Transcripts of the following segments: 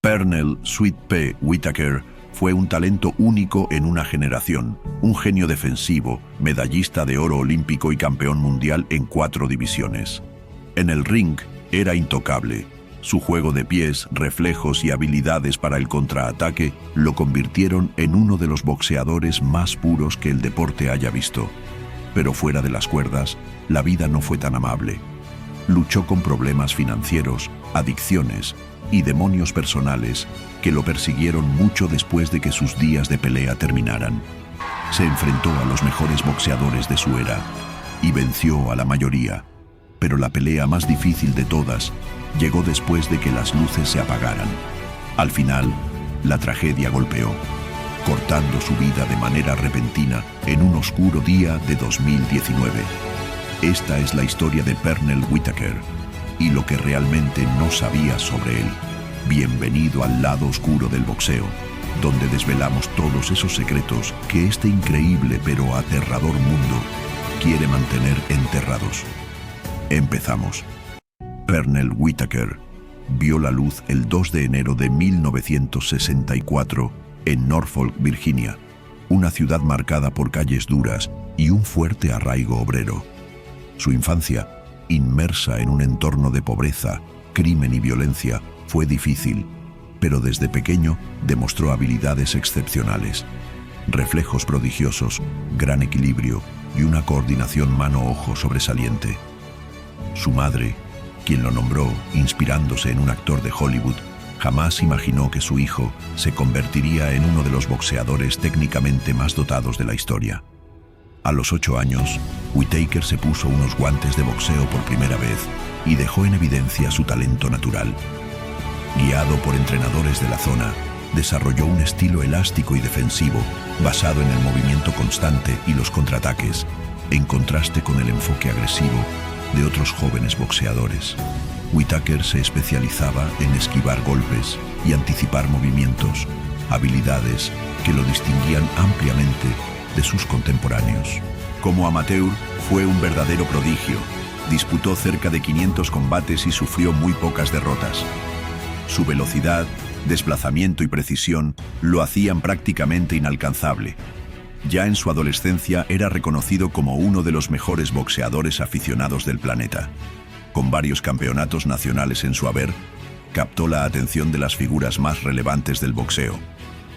Pernell Sweet Pea Whitaker fue un talento único en una generación, un genio defensivo, medallista de oro olímpico y campeón mundial en 4 divisiones. En el ring era intocable. Su juego de pies, reflejos y habilidades para el contraataque lo convirtieron en uno de los boxeadores más puros que el deporte haya visto. Pero fuera de las cuerdas, la vida no fue tan amable. Luchó con problemas financieros, adicciones y demonios personales que lo persiguieron mucho después de que sus días de pelea terminaran. Se enfrentó a los mejores boxeadores de su era y venció a la mayoría. Pero la pelea más difícil de todas llegó después de que las luces se apagaran. Al final, la tragedia golpeó, cortando su vida de manera repentina en un oscuro día de 2019. Esta es la historia de Pernell Whitaker y lo que realmente no sabías sobre él. Bienvenido al lado oscuro del boxeo, donde desvelamos todos esos secretos que este increíble pero aterrador mundo quiere mantener enterrados. Empezamos. Pernell Whitaker vio la luz el 2 de enero de 1964 en Norfolk, Virginia, una ciudad marcada por calles duras y un fuerte arraigo obrero. Su infancia, inmersa en un entorno de pobreza, crimen y violencia, fue difícil, pero desde pequeño demostró habilidades excepcionales, reflejos prodigiosos, gran equilibrio y una coordinación mano-ojo sobresaliente. Su madre, quien lo nombró inspirándose en un actor de Hollywood, jamás imaginó que su hijo se convertiría en uno de los boxeadores técnicamente más dotados de la historia. A los 8 años, Whitaker se puso unos guantes de boxeo por primera vez y dejó en evidencia su talento natural. Guiado por entrenadores de la zona, desarrolló un estilo elástico y defensivo basado en el movimiento constante y los contraataques, en contraste con el enfoque agresivo de otros jóvenes boxeadores. Whitaker se especializaba en esquivar golpes y anticipar movimientos, habilidades que lo distinguían ampliamente de sus contemporáneos. Como amateur, fue un verdadero prodigio. Disputó cerca de 500 combates y sufrió muy pocas derrotas. Su velocidad, desplazamiento y precisión lo hacían prácticamente inalcanzable. Ya en su adolescencia era reconocido como uno de los mejores boxeadores aficionados del planeta. Con varios campeonatos nacionales en su haber, captó la atención de las figuras más relevantes del boxeo.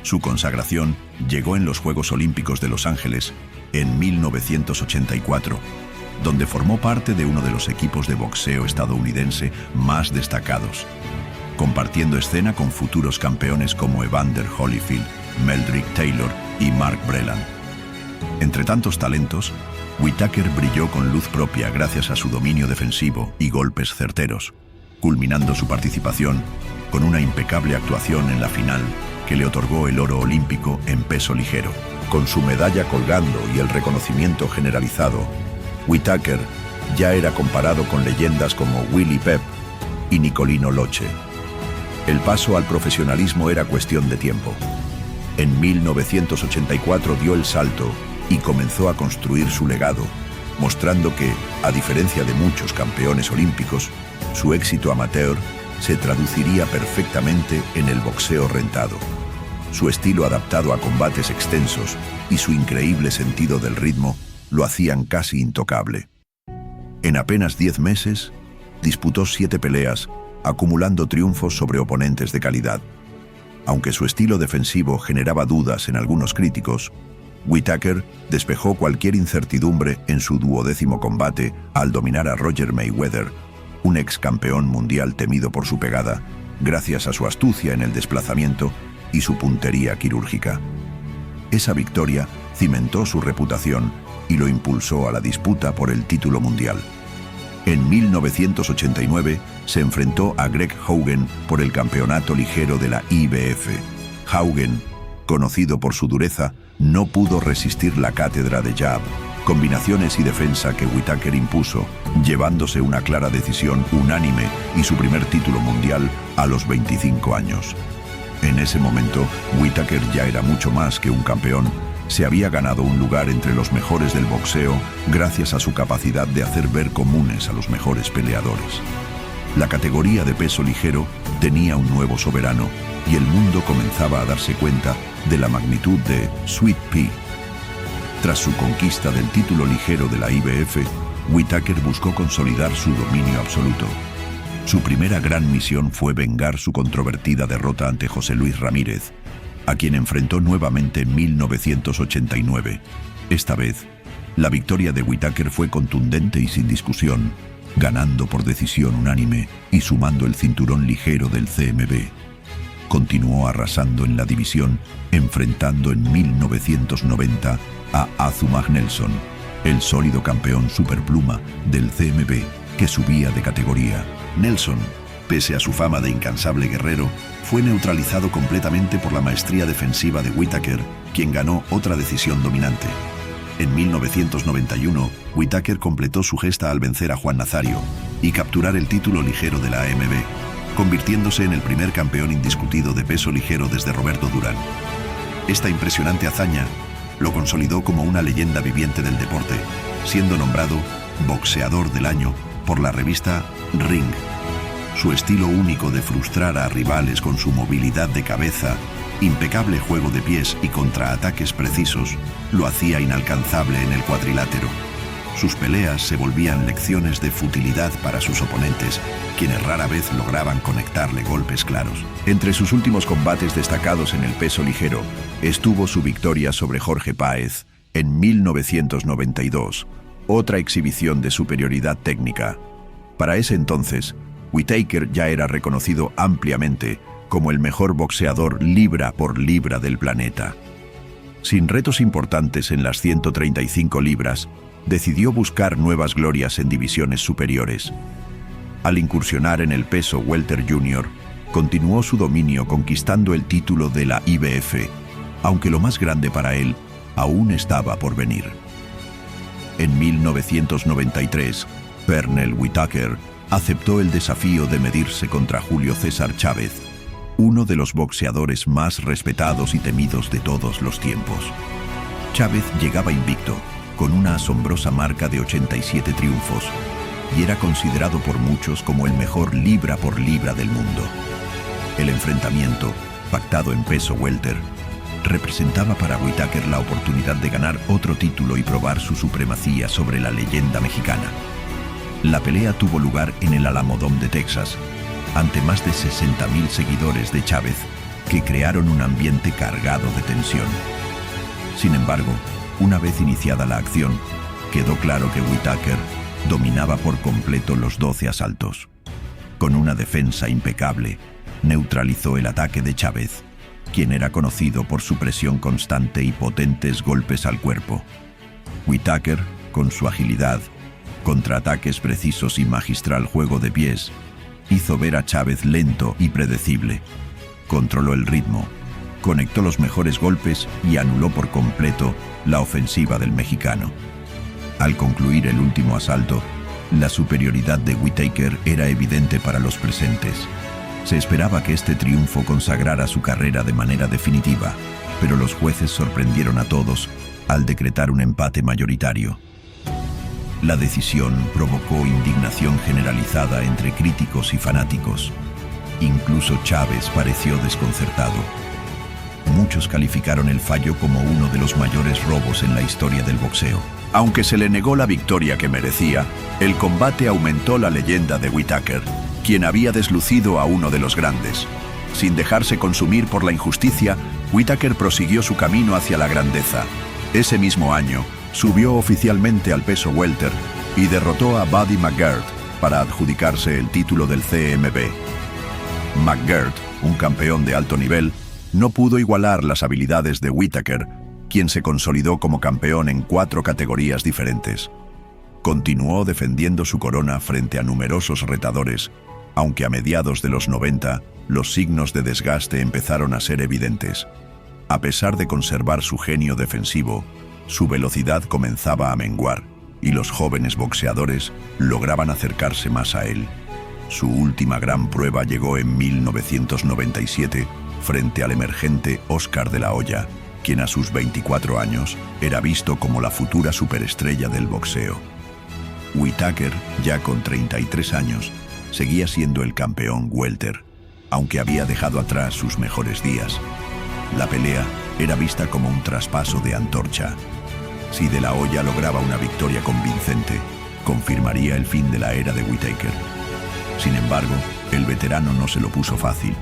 Su consagración llegó en los Juegos Olímpicos de Los Ángeles en 1984, donde formó parte de uno de los equipos de boxeo estadounidense más destacados, compartiendo escena con futuros campeones como Evander Holyfield, Meldrick Taylor y Mark Breland. Entre tantos talentos, Whitaker brilló con luz propia gracias a su dominio defensivo y golpes certeros, culminando su participación con una impecable actuación en la final que le otorgó el oro olímpico en peso ligero. Con su medalla colgando y el reconocimiento generalizado, Whitaker ya era comparado con leyendas como Willie Pep y Nicolino Loche. El paso al profesionalismo era cuestión de tiempo. En 1984 dio el salto y comenzó a construir su legado, mostrando que, a diferencia de muchos campeones olímpicos, su éxito amateur se traduciría perfectamente en el boxeo rentado. Su estilo adaptado a combates extensos y su increíble sentido del ritmo lo hacían casi intocable. En apenas 10 meses, disputó 7 peleas, acumulando triunfos sobre oponentes de calidad. Aunque su estilo defensivo generaba dudas en algunos críticos, Whitaker despejó cualquier incertidumbre en su 12º combate al dominar a Roger Mayweather, un ex campeón mundial temido por su pegada, gracias a su astucia en el desplazamiento y su puntería quirúrgica. Esa victoria cimentó su reputación y lo impulsó a la disputa por el título mundial. En 1989 se enfrentó a Greg Haugen por el campeonato ligero de la IBF. Haugen, conocido por su dureza, no pudo resistir la cátedra de jab, combinaciones y defensa que Whitaker impuso, llevándose una clara decisión unánime y su primer título mundial a los 25 años. En ese momento, Whitaker ya era mucho más que un campeón. Se había ganado un lugar entre los mejores del boxeo gracias a su capacidad de hacer ver comunes a los mejores peleadores. La categoría de peso ligero tenía un nuevo soberano y el mundo comenzaba a darse cuenta de la magnitud de Sweet Pea. Tras su conquista del título ligero de la IBF, Whittaker buscó consolidar su dominio absoluto. Su primera gran misión fue vengar su controvertida derrota ante José Luis Ramírez, a quien enfrentó nuevamente en 1989. Esta vez, la victoria de Whittaker fue contundente y sin discusión, ganando por decisión unánime y sumando el cinturón ligero del CMB. Continuó arrasando en la división, enfrentando en 1990 a Azumah Nelson, el sólido campeón superpluma del CMB que subía de categoría. Nelson, pese a su fama de incansable guerrero, fue neutralizado completamente por la maestría defensiva de Whittaker, quien ganó otra decisión dominante. En 1991, Whittaker completó su gesta al vencer a Juan Nazario y capturar el título ligero de la AMB, convirtiéndose en el primer campeón indiscutido de peso ligero desde Roberto Durán. Esta impresionante hazaña lo consolidó como una leyenda viviente del deporte, siendo nombrado Boxeador del Año por la revista Ring. Su estilo único de frustrar a rivales con su movilidad de cabeza, impecable juego de pies y contraataques precisos lo hacía inalcanzable en el cuadrilátero. Sus peleas se volvían lecciones de futilidad para sus oponentes, quienes rara vez lograban conectarle golpes claros. Entre sus últimos combates destacados en el peso ligero estuvo su victoria sobre Jorge Páez en 1992, otra exhibición de superioridad técnica. Para ese entonces, Whittaker ya era reconocido ampliamente como el mejor boxeador libra por libra del planeta. Sin retos importantes en las 135 libras, decidió buscar nuevas glorias en divisiones superiores. Al incursionar en el peso welter junior, continuó su dominio conquistando el título de la IBF, aunque lo más grande para él aún estaba por venir. En 1993, Pernell Whittaker aceptó el desafío de medirse contra Julio César Chávez, uno de los boxeadores más respetados y temidos de todos los tiempos. Chávez llegaba invicto, con una asombrosa marca de 87 triunfos, y era considerado por muchos como el mejor libra por libra del mundo. El enfrentamiento, pactado en peso welter, representaba para Whittaker la oportunidad de ganar otro título y probar su supremacía sobre la leyenda mexicana. La pelea tuvo lugar en el Alamodome de Texas, ante más de 60.000 seguidores de Chávez, que crearon un ambiente cargado de tensión. Sin embargo, una vez iniciada la acción, quedó claro que Whittaker dominaba por completo los 12 asaltos. Con una defensa impecable, neutralizó el ataque de Chávez, quien era conocido por su presión constante y potentes golpes al cuerpo. Whittaker, con su agilidad, contraataques precisos y magistral juego de pies, hizo ver a Chávez lento y predecible. Controló el ritmo, conectó los mejores golpes y anuló por completo la ofensiva del mexicano. Al concluir el último asalto, la superioridad de Whittaker era evidente para los presentes. Se esperaba que este triunfo consagrara su carrera de manera definitiva, pero los jueces sorprendieron a todos al decretar un empate mayoritario. La decisión provocó indignación generalizada entre críticos y fanáticos. Incluso Chávez pareció desconcertado. Muchos calificaron el fallo como uno de los mayores robos en la historia del boxeo. Aunque se le negó la victoria que merecía, el combate aumentó la leyenda de Whittaker, quien había deslucido a uno de los grandes. Sin dejarse consumir por la injusticia, Whittaker prosiguió su camino hacia la grandeza. Ese mismo año, subió oficialmente al peso welter y derrotó a Buddy McGirt para adjudicarse el título del CMB. McGirt, un campeón de alto nivel, no pudo igualar las habilidades de Whittaker, quien se consolidó como campeón en 4 categorías diferentes. Continuó defendiendo su corona frente a numerosos retadores, aunque a mediados de los 90, los signos de desgaste empezaron a ser evidentes. A pesar de conservar su genio defensivo, su velocidad comenzaba a menguar, y los jóvenes boxeadores lograban acercarse más a él. Su última gran prueba llegó en 1997, frente al emergente Oscar de la Hoya, quien a sus 24 años era visto como la futura superestrella del boxeo. Whittaker, ya con 33 años, seguía siendo el campeón welter, aunque había dejado atrás sus mejores días. La pelea era vista como un traspaso de antorcha. Si De La Hoya lograba una victoria convincente, confirmaría el fin de la era de Whittaker. Sin embargo, el veterano no se lo puso fácil.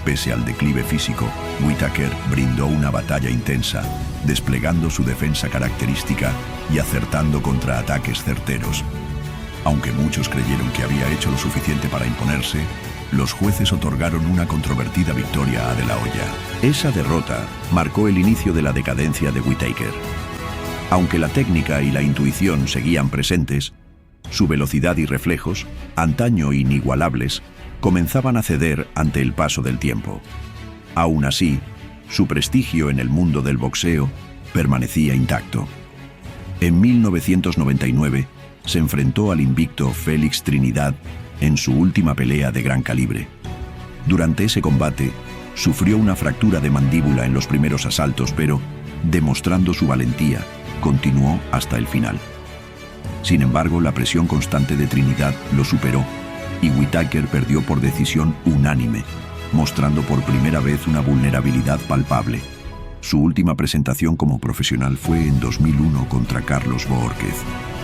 Pese al declive físico, Whittaker brindó una batalla intensa, desplegando su defensa característica y acertando contra ataques certeros. Aunque muchos creyeron que había hecho lo suficiente para imponerse, los jueces otorgaron una controvertida victoria a De La Hoya. Esa derrota marcó el inicio de la decadencia de Whittaker. Aunque la técnica y la intuición seguían presentes, su velocidad y reflejos, antaño inigualables, comenzaban a ceder ante el paso del tiempo. Aún así, su prestigio en el mundo del boxeo permanecía intacto. En 1999 se enfrentó al invicto Félix Trinidad en su última pelea de gran calibre. Durante ese combate, sufrió una fractura de mandíbula en los primeros asaltos, pero, demostrando su valentía, continuó hasta el final. Sin embargo, la presión constante de Trinidad lo superó y Whittaker perdió por decisión unánime, mostrando por primera vez una vulnerabilidad palpable. Su última presentación como profesional fue en 2001 contra Carlos Boórquez.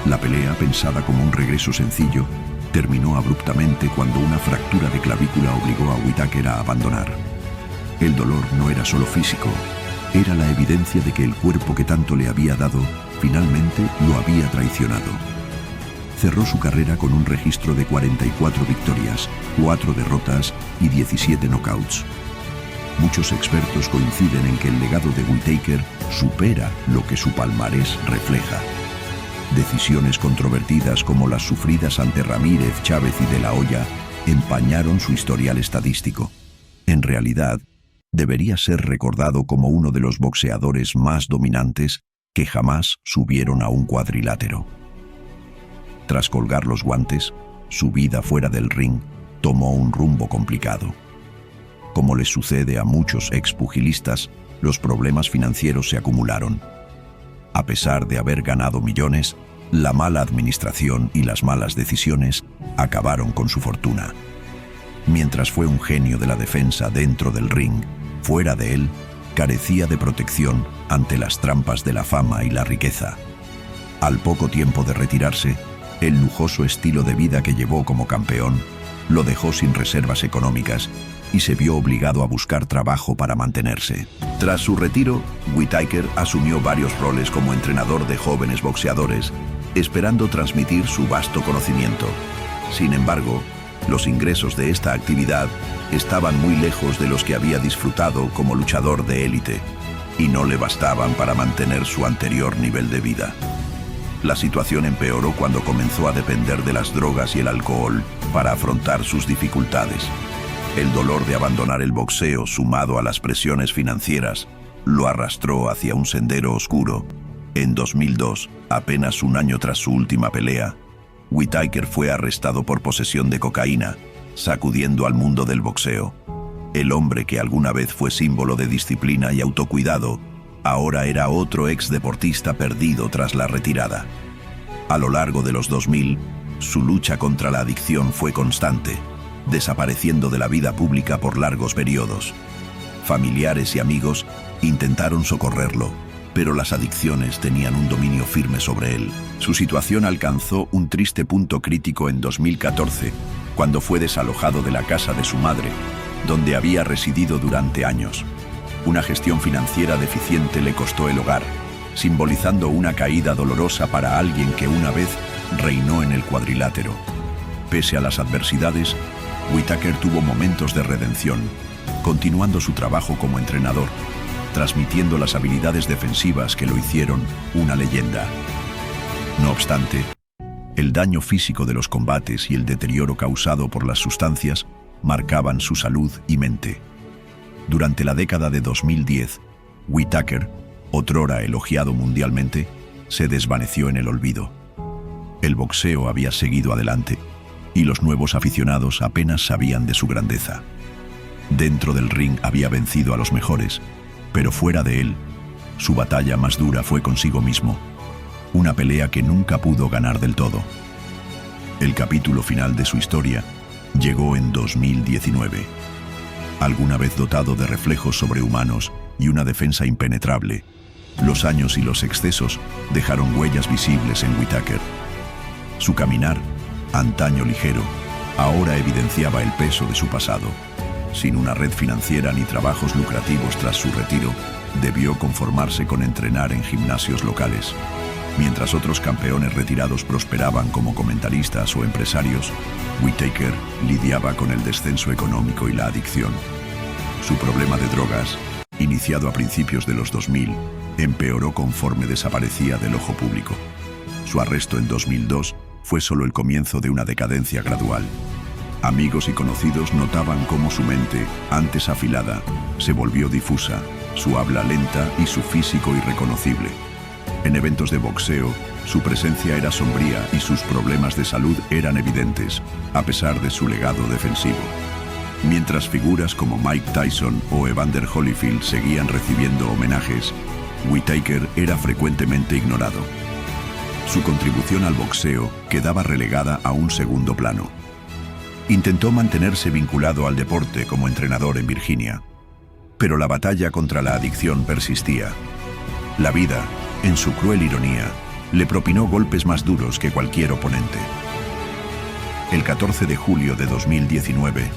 La pelea, pensada como un regreso sencillo, terminó abruptamente cuando una fractura de clavícula obligó a Whittaker a abandonar. El dolor no era solo físico, era la evidencia de que el cuerpo que tanto le había dado finalmente lo había traicionado. Cerró su carrera con un registro de 44 victorias, 4 derrotas y 17 knockouts. Muchos expertos coinciden en que el legado de Whittaker supera lo que su palmarés refleja. Decisiones controvertidas como las sufridas ante Ramírez, Chávez y De La Hoya empañaron su historial estadístico. En realidad, debería ser recordado como uno de los boxeadores más dominantes que jamás subieron a un cuadrilátero. Tras colgar los guantes, su vida fuera del ring tomó un rumbo complicado. Como les sucede a muchos expugilistas, los problemas financieros se acumularon. A pesar de haber ganado millones, la mala administración y las malas decisiones acabaron con su fortuna. Mientras fue un genio de la defensa dentro del ring, fuera de él, carecía de protección ante las trampas de la fama y la riqueza. Al poco tiempo de retirarse, el lujoso estilo de vida que llevó como campeón lo dejó sin reservas económicas y se vio obligado a buscar trabajo para mantenerse. Tras su retiro, Whittaker asumió varios roles como entrenador de jóvenes boxeadores, esperando transmitir su vasto conocimiento. Sin embargo, los ingresos de esta actividad estaban muy lejos de los que había disfrutado como luchador de élite, y no le bastaban para mantener su anterior nivel de vida. La situación empeoró cuando comenzó a depender de las drogas y el alcohol para afrontar sus dificultades. El dolor de abandonar el boxeo, sumado a las presiones financieras, lo arrastró hacia un sendero oscuro. En 2002, apenas un año tras su última pelea, Whittaker fue arrestado por posesión de cocaína, sacudiendo al mundo del boxeo. El hombre que alguna vez fue símbolo de disciplina y autocuidado, ahora era otro exdeportista perdido tras la retirada. A lo largo de los 2000, su lucha contra la adicción fue constante, desapareciendo de la vida pública por largos periodos. Familiares y amigos intentaron socorrerlo, pero las adicciones tenían un dominio firme sobre él. Su situación alcanzó un triste punto crítico en 2014, cuando fue desalojado de la casa de su madre, donde había residido durante años. Una gestión financiera deficiente le costó el hogar, simbolizando una caída dolorosa para alguien que una vez reinó en el cuadrilátero. Pese a las adversidades, Whittaker tuvo momentos de redención, continuando su trabajo como entrenador, transmitiendo las habilidades defensivas que lo hicieron una leyenda. No obstante, el daño físico de los combates y el deterioro causado por las sustancias marcaban su salud y mente. Durante la década de 2010, Whittaker, otrora elogiado mundialmente, se desvaneció en el olvido. El boxeo había seguido adelante, y los nuevos aficionados apenas sabían de su grandeza. Dentro del ring había vencido a los mejores, pero fuera de él, su batalla más dura fue consigo mismo, una pelea que nunca pudo ganar del todo. El capítulo final de su historia llegó en 2019. Alguna vez dotado de reflejos sobrehumanos y una defensa impenetrable, los años y los excesos dejaron huellas visibles en Whittaker. Su caminar, antaño ligero, ahora evidenciaba el peso de su pasado. Sin una red financiera ni trabajos lucrativos tras su retiro, debió conformarse con entrenar en gimnasios locales. Mientras otros campeones retirados prosperaban como comentaristas o empresarios, Whittaker lidiaba con el descenso económico y la adicción. Su problema de drogas, iniciado a principios de los 2000, empeoró conforme desaparecía del ojo público. Su arresto en 2002 fue solo el comienzo de una decadencia gradual. Amigos y conocidos notaban cómo su mente, antes afilada, se volvió difusa, su habla lenta y su físico irreconocible. En eventos de boxeo, su presencia era sombría y sus problemas de salud eran evidentes, a pesar de su legado defensivo. Mientras figuras como Mike Tyson o Evander Holyfield seguían recibiendo homenajes, Whittaker era frecuentemente ignorado. Su contribución al boxeo quedaba relegada a un segundo plano. Intentó mantenerse vinculado al deporte como entrenador en Virginia, pero la batalla contra la adicción persistía. La vida, en su cruel ironía, le propinó golpes más duros que cualquier oponente. El 14 de julio de 2019,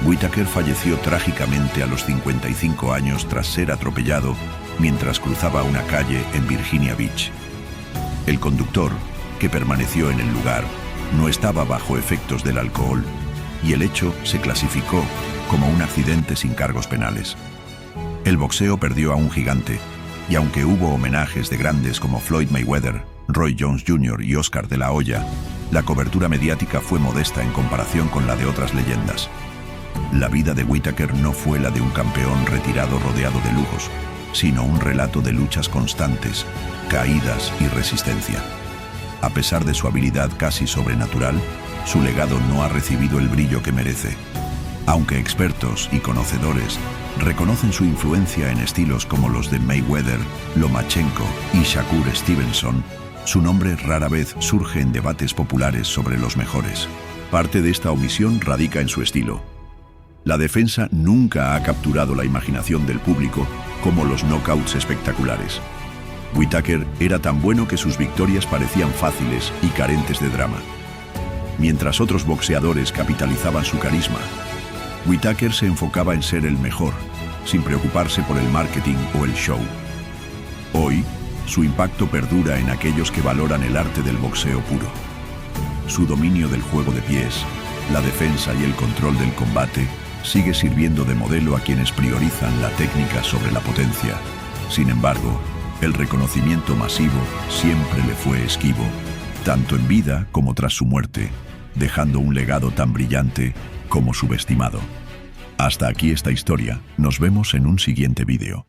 Whittaker falleció trágicamente a los 55 años tras ser atropellado mientras cruzaba una calle en Virginia Beach. El conductor, que permaneció en el lugar, no estaba bajo efectos del alcohol y el hecho se clasificó como un accidente sin cargos penales. El boxeo perdió a un gigante, y aunque hubo homenajes de grandes como Floyd Mayweather, Roy Jones Jr. y Oscar de la Hoya, la cobertura mediática fue modesta en comparación con la de otras leyendas. La vida de Whittaker no fue la de un campeón retirado rodeado de lujos, sino un relato de luchas constantes, caídas y resistencia. A pesar de su habilidad casi sobrenatural, su legado no ha recibido el brillo que merece. Aunque expertos y conocedores reconocen su influencia en estilos como los de Mayweather, Lomachenko y Shakur Stevenson, su nombre rara vez surge en debates populares sobre los mejores. Parte de esta omisión radica en su estilo. La defensa nunca ha capturado la imaginación del público como los knockouts espectaculares. Whittaker era tan bueno que sus victorias parecían fáciles y carentes de drama. Mientras otros boxeadores capitalizaban su carisma, Whittaker se enfocaba en ser el mejor, sin preocuparse por el marketing o el show. Hoy, su impacto perdura en aquellos que valoran el arte del boxeo puro. Su dominio del juego de pies, la defensa y el control del combate sigue sirviendo de modelo a quienes priorizan la técnica sobre la potencia. Sin embargo, el reconocimiento masivo siempre le fue esquivo, tanto en vida como tras su muerte, dejando un legado tan brillante como subestimado. Hasta aquí esta historia. Nos vemos en un siguiente vídeo.